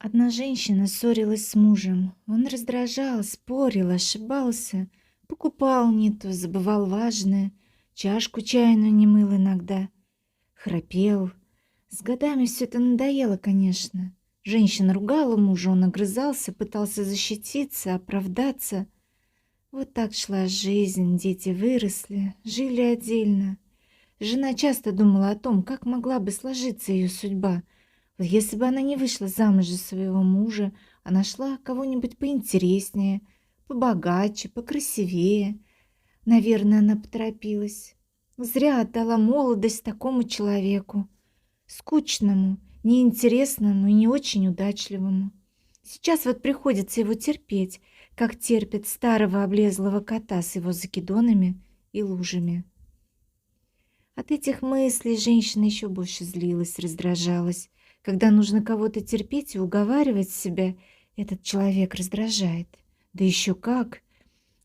Одна женщина ссорилась с мужем. Он раздражал, спорил, ошибался, покупал не то, забывал важное, чашку чайную не мыл иногда, храпел. С годами все это надоело, конечно. Женщина ругала мужа, он огрызался, пытался защититься, оправдаться. Вот так шла жизнь, дети выросли, жили отдельно. Жена часто думала о том, как могла бы сложиться ее судьба. Вот если бы она не вышла замуж за своего мужа, а нашла кого-нибудь поинтереснее, побогаче, покрасивее. Наверное, она поторопилась. Зря отдала молодость такому человеку. Скучному, неинтересному и не очень удачливому. Сейчас вот приходится его терпеть, как терпит старого облезлого кота с его закидонами и лужами. От этих мыслей женщина еще больше злилась, раздражалась. Когда нужно кого-то терпеть и уговаривать себя, этот человек раздражает. Да еще как!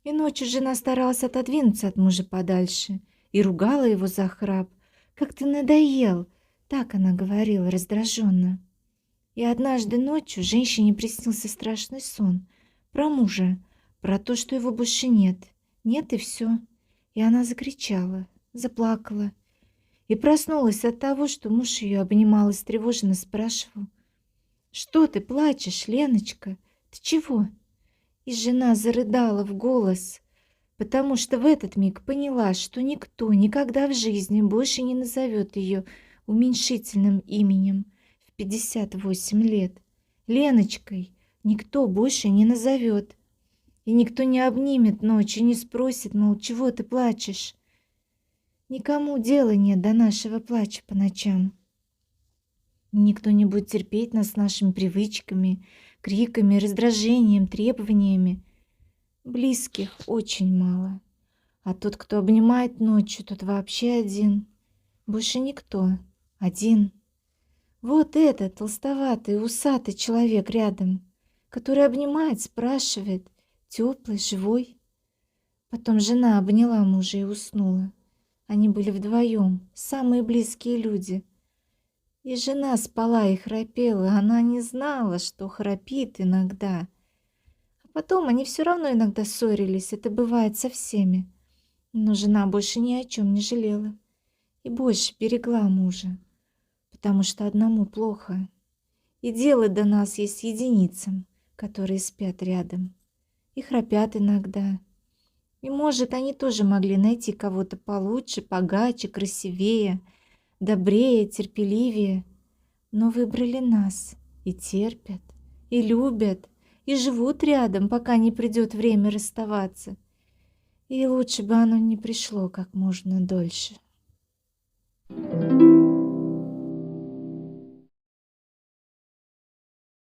И ночью жена старалась отодвинуться от мужа подальше и ругала его за храп. «Как ты надоел!» — так она говорила раздраженно. И однажды ночью женщине приснился страшный сон про мужа, про то, что его больше нет. Нет и все. И она закричала, заплакала. И проснулась от того, что муж ее обнимал и встревоженно спрашивал: «Что ты плачешь, Леночка? Ты чего?» И жена зарыдала в голос, потому что в этот миг поняла, что никто никогда в жизни больше не назовет ее уменьшительным именем в 58 лет. Леночкой никто больше не назовет. И никто не обнимет ночью, не спросит, мол, чего ты плачешь. Никому дела нет до нашего плача по ночам. Никто не будет терпеть нас с нашими привычками, криками, раздражением, требованиями. Близких очень мало. А тот, кто обнимает ночью, тот вообще один. Больше никто. Один. Вот этот толстоватый, усатый человек рядом, который обнимает, спрашивает, теплый, живой. Потом жена обняла мужа и уснула. Они были вдвоем, самые близкие люди. И жена спала и храпела, она не знала, что храпит иногда. А потом они все равно иногда ссорились, это бывает со всеми. Но жена больше ни о чем не жалела и больше берегла мужа, потому что одному плохо. И дело до нас есть единицам, которые спят рядом и храпят иногда. И, может, они тоже могли найти кого-то получше, богаче, красивее, добрее, терпеливее, но выбрали нас и терпят, и любят, и живут рядом, пока не придет время расставаться. И лучше бы оно не пришло как можно дольше.